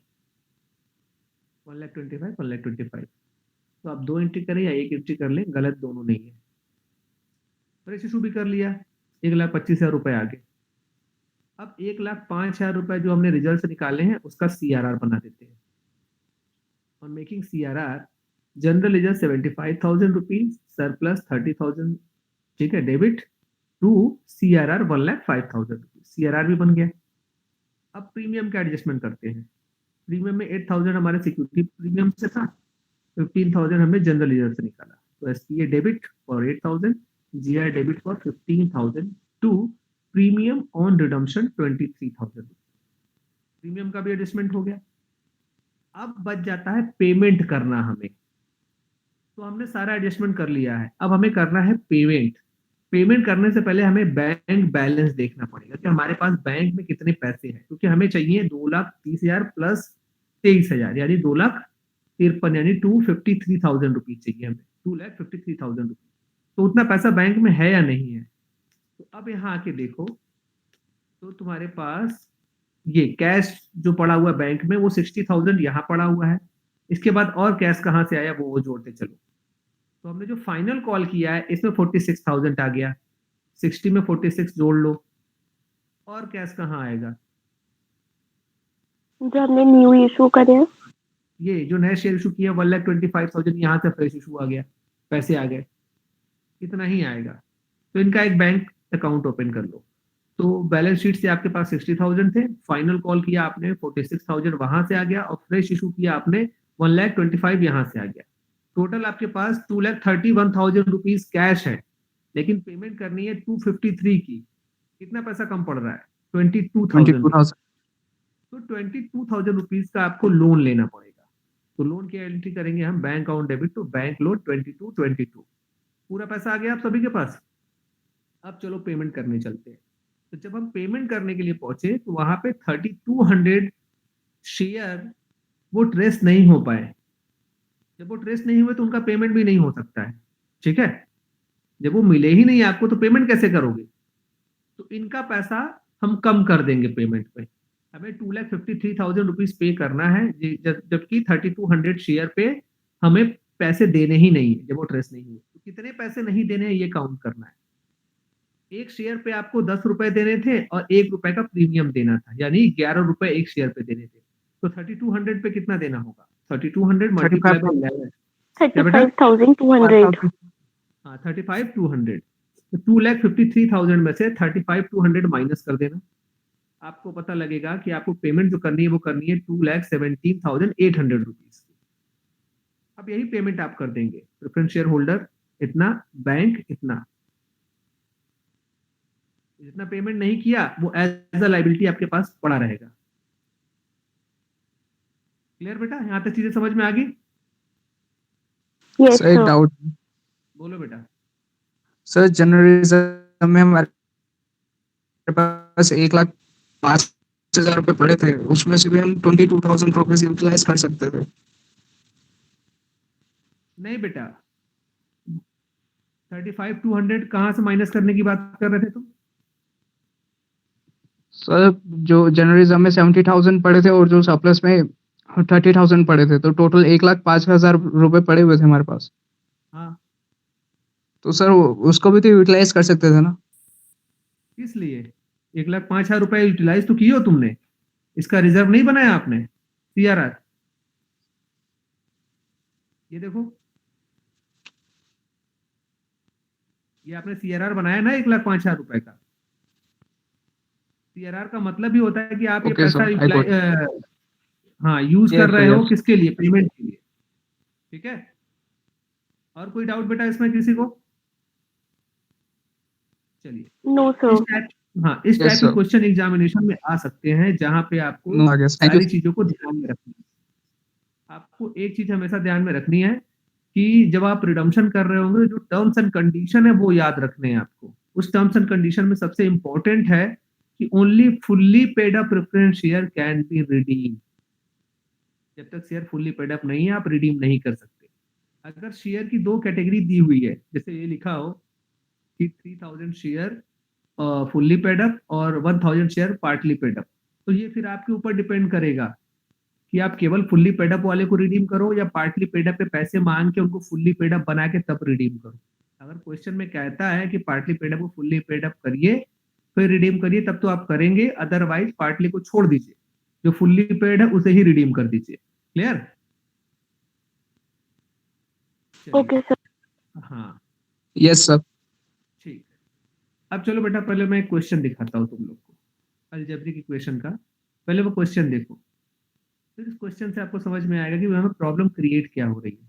1,25,000। तो आप दो एंट्री करें या एक एंट्री कर लें, गलत दोनों नहीं है। फ्रेश इशू भी कर लिया, 1,25,000 रुपए आ गए। अब 1,05,000 रुपए जो हमने रिजल्ट से निकाले हैं उसका CRR बना देते हैं। On making CRR, general reserve 75,000 rupees, surplus 30,000, ठीक है, debit to CRR 1,05,000 rupees. CRR भी बन गया। अब प्रीमियम का एडजस्टमेंट करते हैं। प्रीमियम में 8,000 हमारे सिक्योरिटी प्रीमियम से था, 15,000 हमने जनरल रिजर्व से निकाला। तो SPA debit for 8,000, GI debit for 15,000 to premium on redemption 23,000। Premium का भी एडजस्टमेंट हो गया। अब बच जाता है पेमेंट करना हमें। तो हमने सारा एडजस्टमेंट कर लिया है, अब हमें करना है पेमेंट। पेमेंट करने से पहले हमें बैंक बैलेंस देखना पड़ेगा कि हमारे पास बैंक में कितने पैसे हैं, क्योंकि हमें चाहिए 2,30,000 प्लस 23,000 यानी 2,53,000 यानी 253,000 रुपीज चाहिए हमें, 2,53,000 रुपीज। तो उतना पैसा बैंक में है या नहीं है। तो अब यहाँ आके देखो तो तुम्हारे पास ये कैश जो पड़ा हुआ है बैंक में वो 60,000 यहाँ पड़ा हुआ है। इसके बाद और कैश कहाँ से आया वो जोड़ते चलो। तो हमने जो फाइनल कॉल किया है इसमें 46,000 आ गया, 60 में 46 जोड़ लो। और कैश कहाँ आएगा, जो हमने न्यू इशू करे हैं। ये जो नया शेयर इशू किया 1,25,000 यहाँ से फ्रेश इशू आ गया, पैसे आ गए, इतना ही आएगा। तो इनका एक बैंक अकाउंट ओपन कर लो। तो बैलेंस शीट से आपके पास 60,000 थे, फाइनल कॉल किया आपने 46,000 वहां से आ गया, और फ्रेश इशू किया आपने 1,25,000 यहाँ से आ गया। टोटल आपके पास 2,31,000 रुपीज कैश है, लेकिन पेमेंट करनी है 253 की। कितना पैसा कम पड़ रहा है? 22,000 रुपीज। 22,000. तो 22,000 रुपीज का आपको लोन लेना पड़ेगा। तो लोन की एंट्री करेंगे हम, bank account debit to bank loan 2222। पूरा पैसा आ गया आप सभी के पास। अब चलो पेमेंट करने चलते हैं। तो जब हम पेमेंट करने के लिए पहुंचे तो वहां पे 3200 शेयर वो ट्रेस नहीं हो पाए। जब वो ट्रेस नहीं हुए तो उनका पेमेंट भी नहीं हो सकता है, ठीक है। जब वो मिले ही नहीं आपको तो पेमेंट कैसे करोगे? तो इनका पैसा हम कम कर देंगे पेमेंट पे। हमें 2,53,000 रुपीज पे करना है, जबकि 3200 शेयर पे हमें पैसे देने ही नहीं है जब वो ट्रेस नहीं हुए। तो कितने पैसे नहीं देने हैं ये काउंट करना है। एक शेयर पे आपको 10 रुपए देने थे और 1 रुपए का प्रीमियम देना था, यानी 11 रुपए एक शेयर पे देने थे। तो 3200 पे कितना देना होगा? 3200 मल्टीप्लाई बाय 11। क्या बेटा? 35,200. हाँ 35,200। तो 2,53,000 में से 35,200 माइनस कर देना। आपको पता लगेगा कि आपको पेमेंट जो करनी है वो करनी है 2,17,800 रुपीज। अब यही पेमेंट आप कर देंगे, प्रेफरेंस शेयर होल्डर इतना, बैंक इतना। जितना पेमेंट नहीं किया वो एज अ लाइबिलिटी आपके पास पड़ा रहेगा। क्लियर बेटा? यहाँ तक चीजें समझ में आ गई? Yes, सर एक sir. डाउट. बोलो बेटा। सर जर्नलिज्म में हमारे पास 1,05,000 रुपए पड़े थे, उसमें से भी हम 22,000 रुपीज यूटिलाइज कर सकते थे. नहीं बेटा, 35,200 कहाँ से माइनस करने की बात कर रहे थे तुम? सर जो जर्नलिज्म में 70,000 पड़े थे और जो सरप्लस में 30,000 पड़े थे, तो टोटल 1,05,000 रुपए पड़े हुए थे हमारे पास. हाँ, तो सर उसको भी तो यूटिलाइज कर सकते थे ना. किस लिए? 1,05,000 रुपए यूटिलाइज तो किए हो तुमने, इसका रिजर्व नहीं बनाया आपने? CRR ये देखो, ये आपने CRR बनाया ना 1,05,000 रुपए का। CRR का मतलब ही होता है कि आप ये ओके पैसा सर, आई गॉट. हाँ यूज कर Yes, sir, रहे हो yes. किसके लिए? पेमेंट के लिए, ठीक है। और कोई डाउट बेटा इसमें किसी को? चलिए, No, इस sir. टाइप, हाँ इस Yes, टाइप के sir. क्वेश्चन एग्जामिनेशन में आ सकते हैं, जहां पे आपको No, I guess. Thank you. सारी चीजों को ध्यान में रखना है। आपको एक चीज हमेशा ध्यान में रखनी है कि जब आप रिडम्पशन कर रहे होंगे, जो टर्म्स एंड कंडीशन है वो याद रखने हैं आपको। उस टर्म्स एंड कंडीशन में सबसे इंपॉर्टेंट है कि only fully paid up preference share can be redeem. जब तक शेयर फुल्ली पेड अप नहीं है आप रिडीम नहीं कर सकते। अगर शेयर की दो कैटेगरी दी हुई है, जैसे ये लिखा हो कि 3,000 शेयर फुल्ली पेड अप और 1,000 शेयर पार्टली पेड अप, तो ये फिर आपके ऊपर डिपेंड करेगा कि आप केवल फुल्ली पेड अप वाले को रिडीम करो या पार्टली पेड अप पे पैसे मांग के उनको फुल्ली पेड अप बना के तब रिडीम करो। अगर क्वेश्चन में कहता है कि पार्टली पेड अप को फुल्ली पेड अप करिए फिर रिडीम करिए, तब तो आप करेंगे, अदरवाइज पार्टली को छोड़ दीजिए, जो फुल्ली पेड है उसे ही रिडीम कर दीजिए। क्लियर? Okay, sir. हाँ Yes, sir. ठीक है। अब चलो बेटा, पहले मैं एक क्वेश्चन दिखाता हूँ तुम लोग को, अलजेब्रिक इक्वेशन का। पहले वो क्वेश्चन देखो, फिर इस क्वेश्चन से आपको समझ में आएगा कि हमें प्रॉब्लम क्रिएट क्या हो रही है।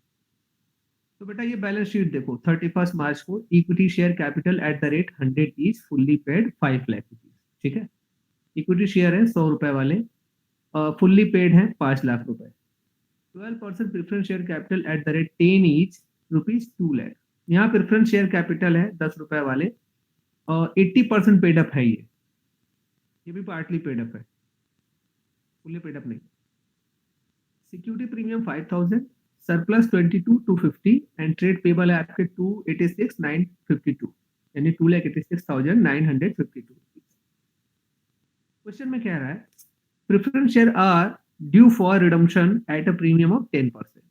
तो बेटा ये बैलेंस शीट देखो, 31 मार्च को equity share capital eight the rate 100 each fully paid 5 lakh rupees, ठीक है। इक्विटी शेयर है 100 रुपए वाले, फुल्ली पेड है 5 लाख रुपए। 12% preference share capital eight the rate 10 each rupees 2 lakh. यहाँ प्रेफरेंस शेयर कैपिटल है 10 रुपए वाले और 80% पेड अप है, ये भी पार्टली पेड अप है, फुल्ली पेड अप नहीं। Security premium 5,000, surplus 22,250 and trade payable है आपके 286,952, यानी 2,86,952। क्वेश्चन में कह रहा है preference share are due for redemption at a premium of 10%.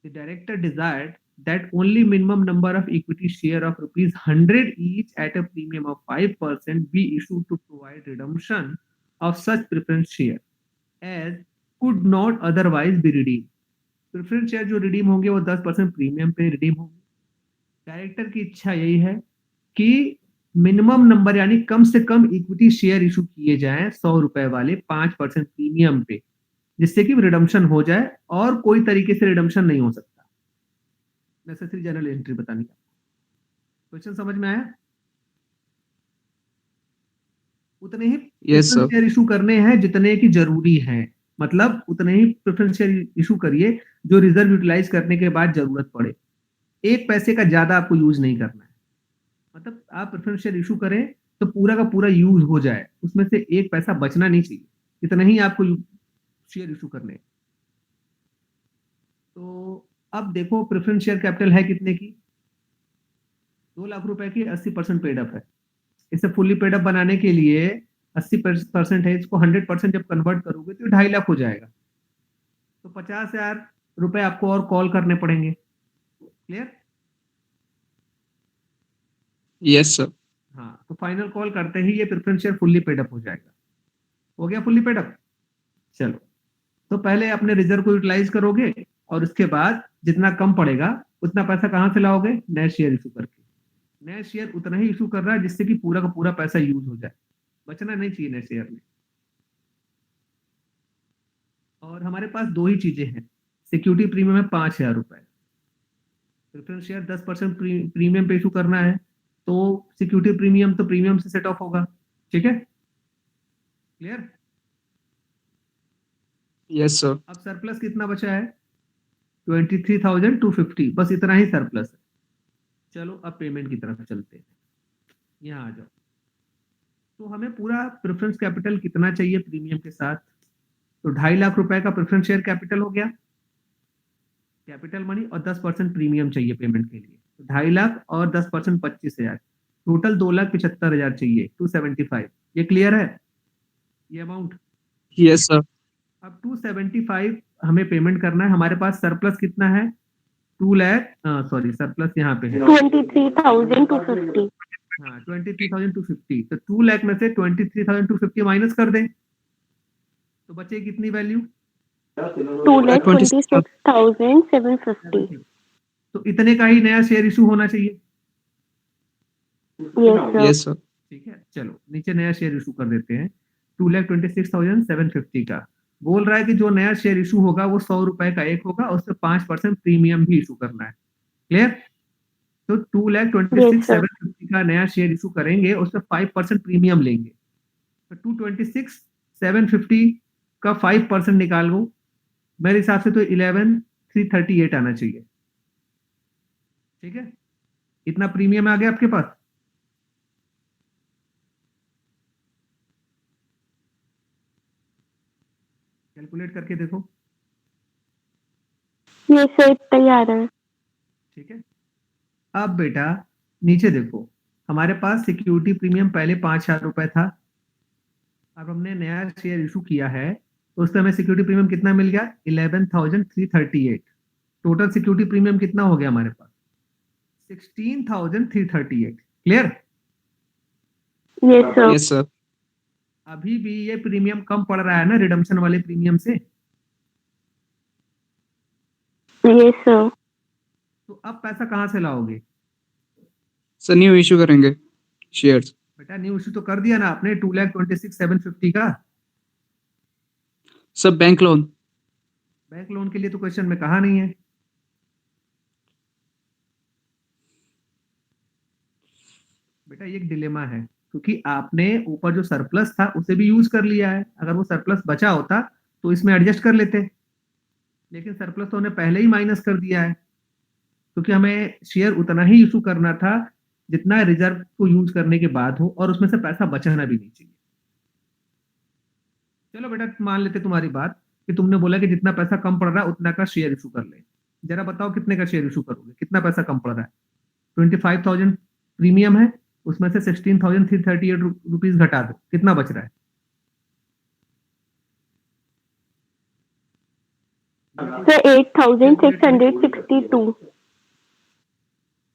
The director desired that only minimum number of equity share of rupees 100 each at a premium of 5% be issued to provide redemption of such preference share as could not otherwise be redeemed. Preference share जो redeem होंगे वो 10% premium पे redeem होंगे। Director की इच्छा यही है कि मिनिमम नंबर यानी कम से कम इक्विटी शेयर इशू किए जाएं 100 रुपए वाले 5% प्रीमियम पे, जिससे कि रिडम्पशन हो जाए और कोई तरीके से रिडम्पशन नहीं हो सकता। नेसेसरी जनरल एंट्री बतानी है। क्वेश्चन समझ में आया? उतने ही yes preference sir. Share issue करने हैं जितने की जरूरी हैं, मतलब उतने ही प्रेफरेंस शेयर इशू करिए जो रिजर्व यूटिलाइज करने के बाद जरूरत पड़े। एक पैसे का ज्यादा आपको यूज नहीं करना है, मतलब आप प्रेफरेंस शेयर इशू करें तो पूरा का पूरा यूज हो जाए, उसमें से एक पैसा बचना नहीं चाहिए, इतना ही आपको शेयर इशू करने हैं। तो अब देखो प्रेफरेंस शेयर कैपिटल है कितने की, 2 लाख रुपए की, 80% पेड अप है। इसे फुल्ली पेड अप बनाने के लिए 80% है, इसको 100% जब कन्वर्ट करोगे तो 2.5 लाख हो जाएगा। तो 50,000 रुपए आपको और कॉल करने पड़ेंगे। क्लियर? Yes sir. हाँ, तो फाइनल कॉल करते ही ये preference share fully paid up हो जाएगा। हो गया फुल्ली पेड अप? चलो, तो पहले अपने रिजर्व को यूटिलाइज करोगे और उसके बाद जितना कम पड़ेगा उतना पैसा कहाँ से लाओगे? नए शेयर इशू करके। नए शेयर उतना ही इशू कर रहा है जिससे कि पूरा का पूरा पैसा यूज हो जाए, बचना नहीं चाहिए नए शेयर में। और हमारे पास दो ही चीजें हैं, सिक्योरिटी प्रीमियम है 5,000 रुपए, प्रेफरेंस शेयर 10% प्रीमियम पे इशू करना है, तो सिक्योरिटी प्रीमियम तो प्रीमियम से सेट ऑफ होगा। ठीक है? क्लियर? Yes sir. अब सरप्लस कितना बचा है? 23,250, बस इतना ही सरप्लस है। चलो अब पेमेंट की तरफ चलते हैं, यहाँ आ जाओ। तो हमें पूरा प्रेफरेंस कैपिटल कितना चाहिए प्रीमियम के साथ? तो 2.5 लाख रुपए का प्रेफरेंस शेयर कैपिटल हो गया, कैपिटल मनी, और 10% प्रीमियम चाहिए पेमेंट के लिए। तो 2.5 लाख और 10% 25,000, टोटल 2,75,000 चाहिए, 275। ये क्लियर है ये अमाउंट? Yes sir. अब 275 हमें पेमेंट करना है। हमारे पास सरप्लस कितना है? 2 लाख, सॉरी सरप्लस यहाँ पे है, 23,250। हाँ 23,250। तो 2 लाख में से 23,250 माइनस कर दें तो बचे कितनी वैल्यू? 2,26,750। तो इतने का ही नया शेयर इशू होना चाहिए। Yes sir. Yes sir. ठीक है, चलो नीचे नया शेयर इशू कर देते हैं। 2,26,750 का बोल रहा है कि जो नया शेयर इशू होगा वो 100 रुपए का एक होगा, उससे 5% प्रीमियम भी इशू करना है। क्लियर? तो 2,26,750 का नया शेयर इशू करेंगे, उससे 5% प्रीमियम लेंगे। तो 226,750 का 5% निकालो, मेरे हिसाब से तो 11,338 आना चाहिए। ठीक है, इतना प्रीमियम आ गया आपके पास। कैलकुलेट करके देखो। ये सर इतना ही आ रहा है। ठीक है, अब बेटा नीचे देखो, हमारे पास सिक्योरिटी प्रीमियम पहले 5,000 रुपए था, अब हमने नया शेयर इशू किया है तो उससे हमें सिक्योरिटी प्रीमियम कितना मिल गया? 11,338। टोटल सिक्योरिटी प्रीमियम कितना हो गया हमारे पास? 16,338। Clear? Yes sir. Yes sir. अभी भी ये प्रीमियम कम पड़ रहा है ना रिडम्पशन वाले प्रीमियम से? Yes sir. तो अब पैसा कहाँ से लाओगे? सर न्यू इशू करेंगे शेयर्स। बेटा न्यू इशू तो कर दिया ना आपने 2,26,750 का। Sir bank loan. Bank loan के लिए तो क्वेश्चन में कहा नहीं है। बेटा ये एक डिलेमा है, क्योंकि आपने ऊपर जो सरप्लस था उसे भी यूज कर लिया है। अगर वो सरप्लस बचा होता तो इसमें एडजस्ट कर लेते, लेकिन सरप्लस तो हमने पहले ही माइनस कर दिया है, क्योंकि हमें शेयर उतना ही इशू करना था जितना रिजर्व को यूज करने के बाद हो, और उसमें से पैसा बचाना भी नहीं चाहिए। चलो बेटा मान लेते तुम्हारी बात कि तुमने बोला कि जितना पैसा कम पड़ रहा है उतना का शेयर इशू कर ले। जरा बताओ कितने का शेयर इशू करोगे, कितना पैसा कम पड़ रहा है? 25,000 प्रीमियम है, उसमें से 16,338 रुपीज घटा दो, कितना बच रहा है? सर 8,662।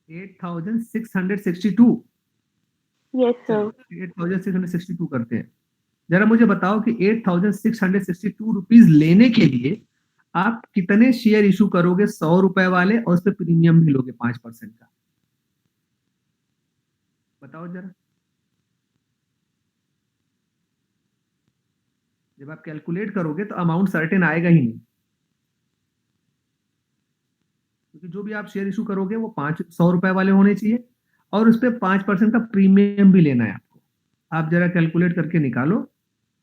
8,662। Yes sir. 8,662 करते हैं। जरा मुझे बताओ कि 8,662 रुपीज लेने के लिए आप कितने शेयर इशू करोगे 100 रुपए वाले, और उस पर प्रीमियम भी लोगे 5% का? बताओ जरा। जब आप कैलकुलेट करोगे तो अमाउंट सर्टेन आएगा ही नहीं, क्योंकि जो भी आप शेयर इशू करोगे वो 100 रुपए वाले होने चाहिए और उस पर 5% का प्रीमियम भी लेना है आपको। आप जरा कैलकुलेट करके निकालो,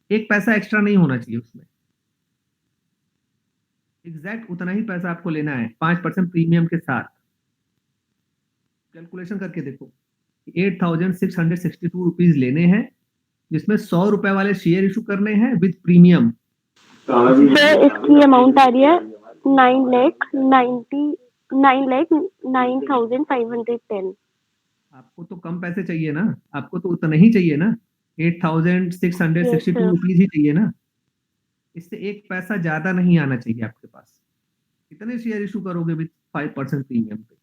एक पैसा एक्स्ट्रा नहीं होना चाहिए उसमें, एग्जैक्ट उतना ही पैसा आपको लेना है 5% प्रीमियम के साथ। कैलकुलेशन करके देखो, 8,662 रुपीज लेने हैं, जिसमें 100 रुपए वाले शेयर इशू करने हैं विद प्रीमियम। सर इसकी अमाउंट आ रही है 9,09,9,510। आपको तो कम पैसे चाहिए ना, आपको तो उतना ही चाहिए ना, 8,662 रुपीज ही चाहिए ना, इससे एक पैसा ज्यादा नहीं आना चाहिए आपके पास। कितने शेयर इशू करोगे विद 5% प्रीमियम पे?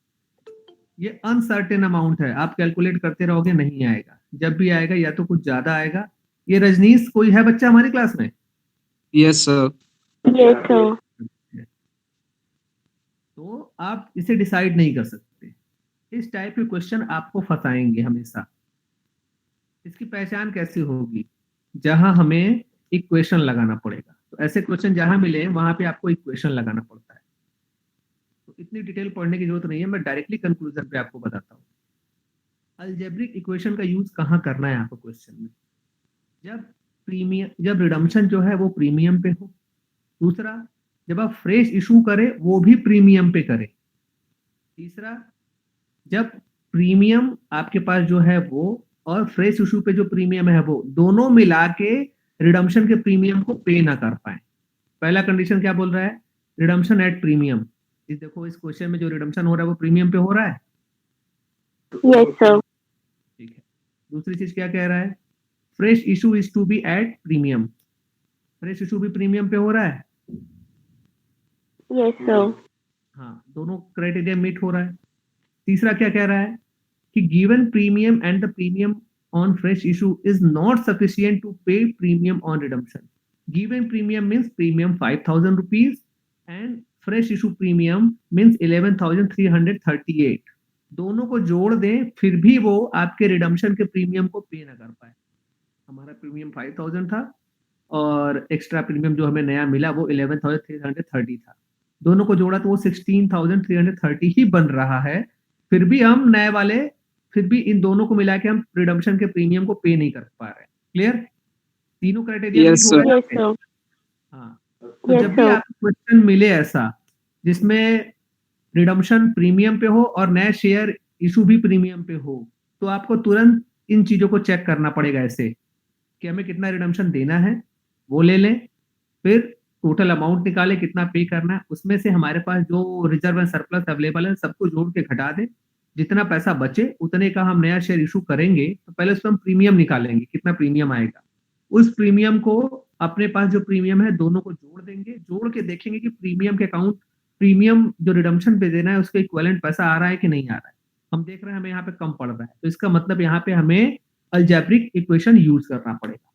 ये अनसर्टेन अमाउंट है, आप कैलकुलेट करते रहोगे नहीं आएगा, जब भी आएगा या तो कुछ ज्यादा आएगा। ये रजनीश कोई है बच्चा हमारी क्लास में? Yes sir. Yes sir. तो आप इसे डिसाइड नहीं कर सकते, इस टाइप के क्वेश्चन आपको फंसाएंगे हमेशा। इसकी पहचान कैसे होगी? जहां हमें इक्वेशन लगाना पड़ेगा, तो ऐसे क्वेश्चन जहां मिले वहां पे आपको इक्वेशन लगाना पड़ता है। तो इतनी डिटेल पढ़ने की जरूरत नहीं है, मैं डायरेक्टली कंक्लूजन पे आपको बताता हूँ। अलजेब्रिक इक्वेशन का यूज कहाँ करना है आपको क्वेश्चन में? जब रिडम्पशन जो है वो प्रीमियम पे हो, दूसरा जब आप फ्रेश इशू करें वो भी प्रीमियम पे करें, तीसरा जब प्रीमियम आपके पास जो है वो और फ्रेश इशू पे जो प्रीमियम है वो दोनों मिला के रिडम्पशन के प्रीमियम को पे ना कर पाए। पहला कंडीशन क्या बोल रहा है? Redemption at premium. इस देखो इस क्वेश्चन में जो रिडम्पशन हो रहा है वो प्रीमियम पे हो रहा है। Yes sir. ठीक है, दूसरी चीज क्या कह रहा है? Fresh issue is to be at premium. Fresh issue भी प्रीमियम पे हो रहा है। Yes sir. हाँ, दोनों क्राइटेरिया मीट हो रहा है। तीसरा क्या कह रहा है कि given premium and the premium on fresh issue is not sufficient to pay premium on redemption. Given premium means premium 5,000 rupees and fresh issue premium means 11,338. दोनों को जोड़ दें फिर भी वो आपके रिडम्पशन के प्रीमियम को पे ना कर पाए। हमारा प्रीमियम 5,000 था और एक्स्ट्रा प्रीमियम जो हमें नया मिला वो 11,330 था, दोनों को जोड़ा तो वो 16,330 ही बन रहा है। फिर भी हम नए वाले, फिर भी इन दोनों को मिला के हम रिडम्पशन के प्रीमियम को पे नहीं कर पा रहे। क्लियर? तीनों क्राइटेरिया Yes, मीट हो रहे यस हैं। सर। हाँ, तो जब भी Yes, sir. आपको क्वेश्चन मिले ऐसा जिसमें रिडम्पशन प्रीमियम पे हो और नया शेयर इशू भी प्रीमियम पे हो, तो आपको तुरंत इन चीजों को चेक करना पड़ेगा ऐसे कि हमें कितना रिडम्पशन देना है वो ले लें, फिर टोटल अमाउंट निकाले कितना पे करना है, उसमें से हमारे पास जो रिजर्व एंड सरप्लस अवेलेबल है सबको जोड़ के घटा दें, जितना पैसा बचे उतने का हम नया शेयर इशू करेंगे। तो पहले उसमें हम प्रीमियम निकालेंगे, कितना प्रीमियम आएगा, उस प्रीमियम को अपने पास जो प्रीमियम है दोनों को जोड़ देंगे, जोड़ के देखेंगे कि प्रीमियम के अकाउंट, प्रीमियम जो रिडम्पशन पे देना है उसका इक्विवेलेंट पैसा आ रहा है कि नहीं आ रहा है। हम देख रहे हैं हमें यहाँ पे कम पड़ रहा है, तो इसका मतलब यहाँ पे हमें अलजेब्रिक इक्वेशन यूज करना पड़ेगा।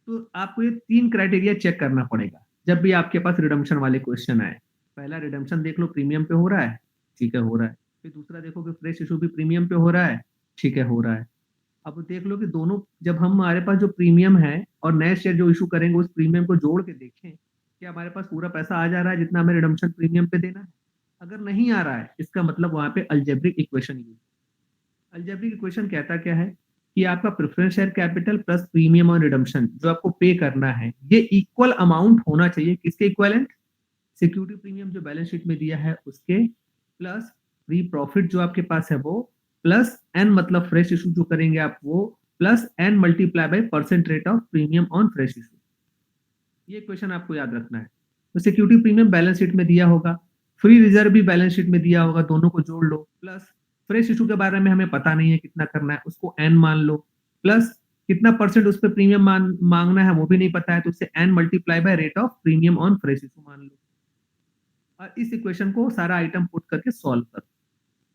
तो आपको ये 3 क्राइटेरिया चेक करना पड़ेगा जब भी आपके पास रिडम्पशन वाले क्वेश्चन आए। पहला, रिडम्पशन देख लो प्रीमियम पे हो रहा है, ठीक है हो रहा है। फिर दूसरा देखो कि फ्रेश इशू भी प्रीमियम पे हो रहा है, ठीक है हो रहा है। अब देख लो कि दोनों, जब हमारे पास जो प्रीमियम है और नए शेयर जो इशू करेंगे उस प्रीमियम को जोड़ के देखें कि हमारे पास पूरा पैसा आ जा रहा है जितना हमें रिडम्पशन प्रीमियम पे देना है। अगर नहीं आ रहा है इसका मतलब वहां पे algebraic equation use. Algebraic equation कहता क्या है कि आपका preference share capital plus premium और रिडम्पशन जो आपको पे करना है ये इक्वल अमाउंट होना चाहिए। किसके इक्वलेंट? सिक्योरिटी प्रीमियम जो बैलेंस शीट में दिया है उसके, प्लस फ्री प्रॉफिट जो आपके पास है वो, प्लस एन मतलब फ्रेश इशू जो करेंगे आप वो, plus N multiply by percent rate of premium on fresh issue. ये क्वेश्चन आपको याद रखना है। तो सिक्योरिटी प्रीमियम बैलेंस शीट में दिया होगा, फ्री रिजर्व भी बैलेंस शीट में दिया होगा, दोनों को जोड़ लो, प्लस फ्रेश इशू के बारे में हमें पता नहीं है कितना करना है, उसको एन मान लो, प्लस कितना परसेंट उस पर प्रीमियम मांगना है वो भी नहीं पता है, तो उससे N multiply by rate of premium on fresh issue मान लो। और इस इक्वेशन को सारा आइटम पुट करके सॉल्व करो,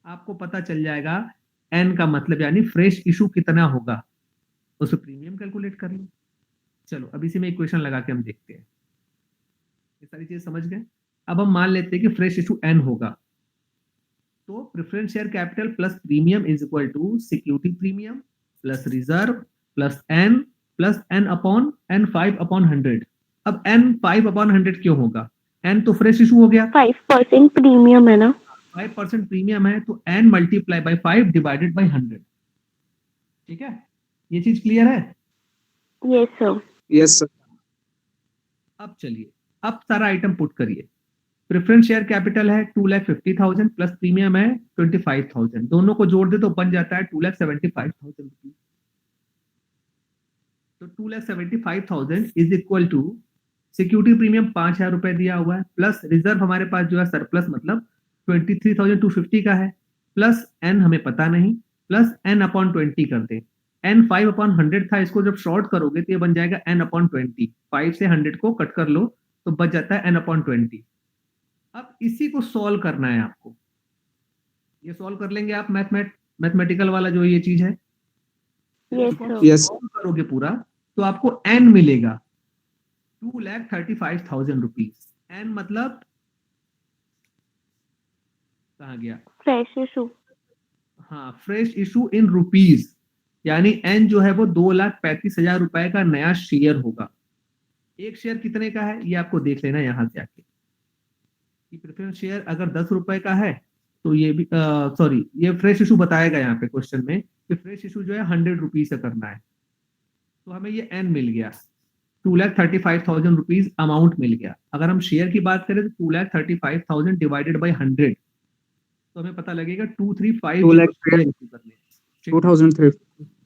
आपको पता चल जाएगा एन का मतलब यानी फ्रेश इशू कितना होगा, उस पर प्रीमियम कैलकुलेट कर लो। चलो अब इसी में इक्वेशन लगा के हम देखते हैं। ये सारी चीज समझ गए? अब हम मान लेते हैं कि फ्रेश इशू एन होगा, तो preference share capital plus premium is equal to security premium plus reserve plus N plus n upon n 5/100। अब n 5/100 क्यों होगा? n तो फ्रेश इशू हो गया, 5% प्रीमियम है ना? 5% प्रीमियम है, तो n multiply by 5 divided by 100। ठीक है, ये चीज क्लियर है? Yes sir. Yes sir. अब चलिए, अब सारा आइटम पुट करिए। प्रेफरेंस शेयर कैपिटल है 2,50,000 प्लस प्रीमियम है 25,000, दोनों को जोड़ दे तो बन जाता है 2,75,000 रुपीज। तो 2,75,000 is equal to security premium 5,000 रुपए दिया हुआ है, प्लस रिजर्व हमारे पास जो है सरप्लस मतलब 23,250 का है, प्लस एन हमें पता नहीं, प्लस एन अपॉन 20 कर दे। एन 5/100 था, इसको जब शॉर्ट करोगे तो ये बन जाएगा एन अपॉन 20। 5 से 100 को कट कर लो तो बच जाता है एन अपॉन 20। अब इसी को सॉल्व करना है आपको, ये सॉल्व कर लेंगे आप मैथमेटिकल वाला जो ये चीज है। यस इसको सर। यस सॉल्व करोगे पूरा तो आपको एन मिलेगा 2,35,000 रुपीज। एन मतलब कहाँ गया? Fresh issue. हाँ, फ्रेश इशू इन रुपीज, यानी एन जो है वो 2,35,000 रुपए का नया शेयर होगा। एक शेयर कितने का है ये आपको देख लेना यहां से आके, कि प्रेफरेंस शेयर अगर 10 रुपए का है तो ये भी सॉरी, ये फ्रेश इशू बताएगा यहाँ पे क्वेश्चन में कि फ्रेश इशू जो है 100 रुपीज से करना है। तो हमें ये एन मिल गया, 2,35,000 रुपीज अमाउंट मिल गया। अगर हम शेयर की बात करें तो 2,35,000 डिवाइडेड बाई 100, तो हमें पता लगेगा 2,350 शेयर इशू करने हैं। 2003।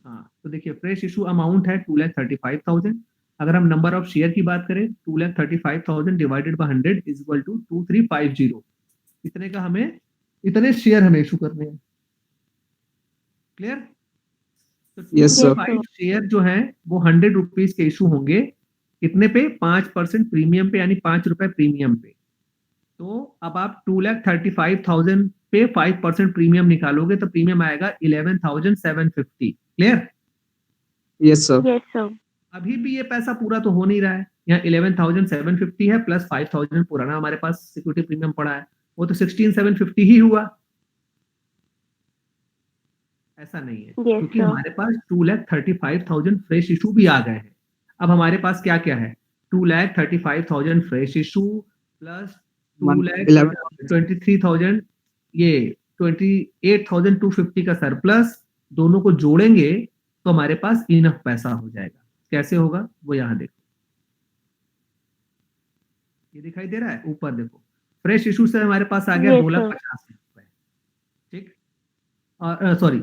हाँ, तो देखिए फ्रेश इशू अमाउंट है 2,35,000। अगर हम नंबर ऑफ शेयर की बात करें 2,35,000 divided by 100 is equal to 2,350। इतने का हमें, इतने शेयर हमें इशू करने हैं। क्लियर? तो Yes, sir. 2,350 शेयर जो है वो 100 रुपीज के इशू होंगे। कितने पे? 5% प्रीमियम पे, यानी 5 रुपए प्रीमियम पे। तो अब आप 2,35,000 पे 5% प्रीमियम निकालोगे तो प्रीमियम आएगा 11,750। Clear? Yes, sir. Yes sir. अभी भी ये पैसा पूरा तो हो नहीं रहा है, यहाँ 11,750 है प्लस 5,000 पुराना हमारे पास सिक्योरिटी प्रीमियम पड़ा है, वो तो 16,750 ही हुआ। ऐसा नहीं है, Yes, क्योंकि sir. हमारे पास 2,35,000 फ्रेश इशू भी आ गए हैं। अब हमारे पास क्या क्या है? 2,35,000 फ्रेश इशू प्लस 2,23,000 ये 28,250 का सरप्लस, दोनों को जोड़ेंगे तो हमारे पास इनफ पैसा हो जाएगा। कैसे होगा वो यहाँ देखो, ये दिखाई दे रहा है ऊपर देखो, फ्रेश इशू से हमारे पास आ गया Yes, 2,50,000 रुपए। ठीक, और सॉरी,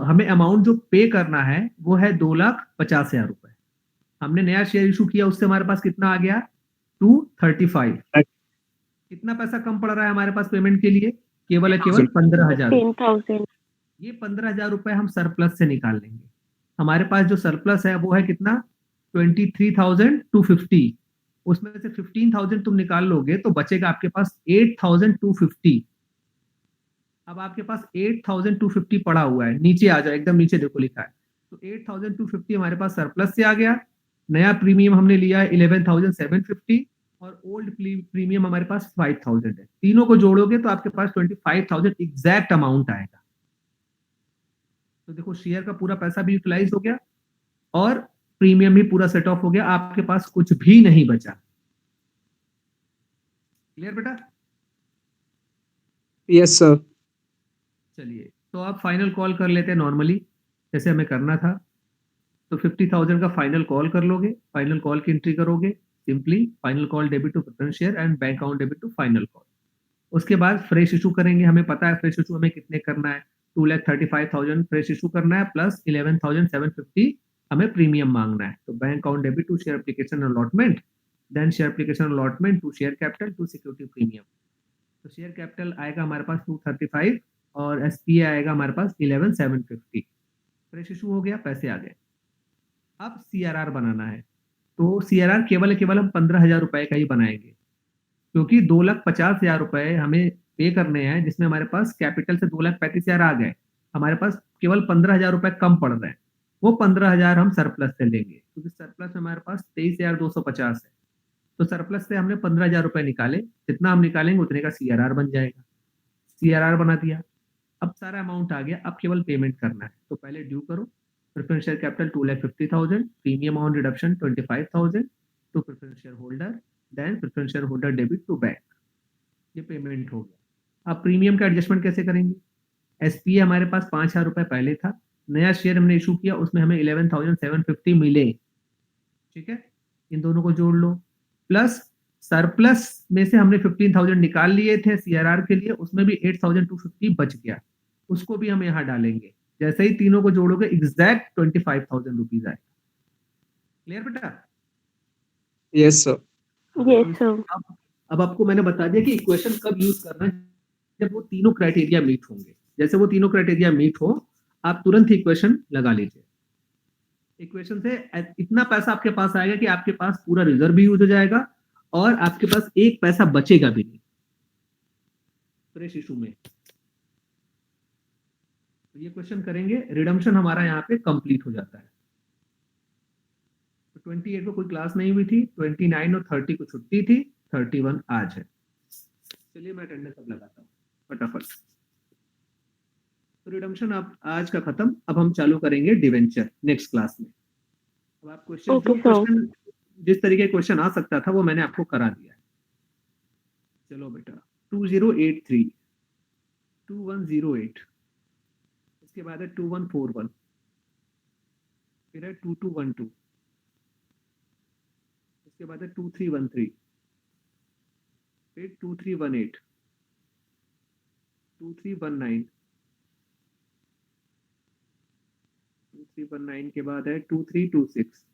हमें अमाउंट जो पे करना है वो है 2,50,000 रुपए। हमने नया शेयर इशू किया, उससे हमारे पास कितना आ गया? 235। कितना पैसा कम पड़ रहा है हमारे पास पेमेंट के लिए? केवल 15,000। 10,000. ये 15,000 रुपए हम सरप्लस से निकाल लेंगे। हमारे पास जो सरप्लस है वो है कितना? 23,250। उसमें से 15,000 तुम निकाल लोगे तो बचेगा आपके पास 8,250। अब आपके पास 8,250 पड़ा हुआ है, नीचे आ जाओ, एकदम नीचे देखो लिखा है। तो 8,250 हमारे पास सरप्लस से आ गया। नया प्रीमियम हमने लिया है 11,750 और ओल्ड प्रीमियम हमारे पास 5,000 है। तीनों को जोड़ोगे तो आपके पास 25,000 एग्जैक्ट अमाउंट आएगा। तो देखो शेयर का पूरा पैसा भी यूटिलाइज हो गया और प्रीमियम भी पूरा सेट ऑफ हो गया, आपके पास कुछ भी नहीं बचा। क्लियर बेटा? Yes, sir. चलिए, तो आप फाइनल कॉल कर लेते हैं नॉर्मली जैसे हमें करना था। तो 50,000 का फाइनल कॉल कर लोगे, फाइनल कॉल की एंट्री करोगे simply final call debit to preference share and bank account debit to final call. उसके बाद फ्रेश इशू करेंगे, हमें पता है फ्रेश इशू हमें कितने करना है, 2,35,000 फ्रेश इशू करना है प्लस 11,750 हमें प्रीमियम मांगना है। तो bank account debit to share application allotment, then share application allotment to share capital to security premium. तो शेयर कैपिटल आएगा हमारे पास 235 और एसपीए आएगा हमारे पास 11,750। फ्रेश इशू हो गया, पैसे आ गए। अब सीआरआर बनाना है, तो सीआरआर केवल हम 15,000 रुपए का ही बनाएंगे, क्योंकि 2,50,000 रुपए हमें पे करने हैं, जिसमें हमारे पास कैपिटल से 2,35,000 आ गए, हमारे पास केवल 15,000 रुपए कम पड़ रहे हैं। वो 15,000 हम सरप्लस से लेंगे, क्योंकि सरप्लस में हमारे पास 23,250 है। तो सरप्लस से हमने 15,000 रुपए निकाले, जितना हम निकालेंगे उतने का सीआरआर बन जाएगा। सीआरआर बना दिया, अब सारा अमाउंट आ गया, अब केवल पेमेंट करना है। तो पहले ड्यू करो, preference share capital 2,50,000, premium amount reduction 25,000 to preference share holder, then preference share holder debit to bank. ये पेमेंट हो गया। अब प्रीमियम का एडजस्टमेंट कैसे करेंगे? एसपीए हमारे पास 5,000 रुपए पहले था, नया शेयर हमने इशू किया, उसमें हमें 11,750 मिले, ठीक है, इन दोनों को जोड़ लो, प्लस सरप्लस में से हमने 15,000 निकाल लिए थे सीआरआर के लिए, उसमें भी 8,250 बच गया, उसको भी हम यहाँ डालेंगे। जैसे ही तीनों को जोड़ोगे एग्जैक्ट 25,000 रुपीज आएगा। क्लियर बेटा? Yes sir. Yes sir. अब आपको मैंने बता दिया कि इक्वेशन कब यूज करना है, जब वो तीनों क्राइटेरिया मीट होंगे। जैसे वो तीनों क्राइटेरिया मीट हो, आप तुरंत ही इक्वेशन लगा लीजिए। इक्वेशन से इतना पैसा आपके पास आएगा कि आपके पास पूरा रिजर्व भी यूज हो जाएगा और आपके पास एक पैसा बचेगा भी नहीं फ्रेश इशू में। तो ये क्वेश्चन करेंगे, रिडम्पशन हमारा यहाँ पे कंप्लीट हो जाता है। तो 28 को कोई क्लास नहीं हुई थी, 29 और 30 को छुट्टी थी, 31 आज है। चलिए मैं अटेंडेंस अब लगाता हूँ फटाफट। तो रिडम्पशन अब आज का खत्म। अब हम चालू करेंगे डिवेंचर नेक्स्ट क्लास में। अब आप क्वेश्चन Okay, जो sir. क्वेश्चन जिस तरीके क्वेश्चन आ सकता था वो मैंने आपको करा दिया है। चलो बेटा 2083 2108, इसके बाद है 2141, फिर है 2212, इसके बाद है 2313, फिर 2318, 2319, 2319 के बाद है 2326,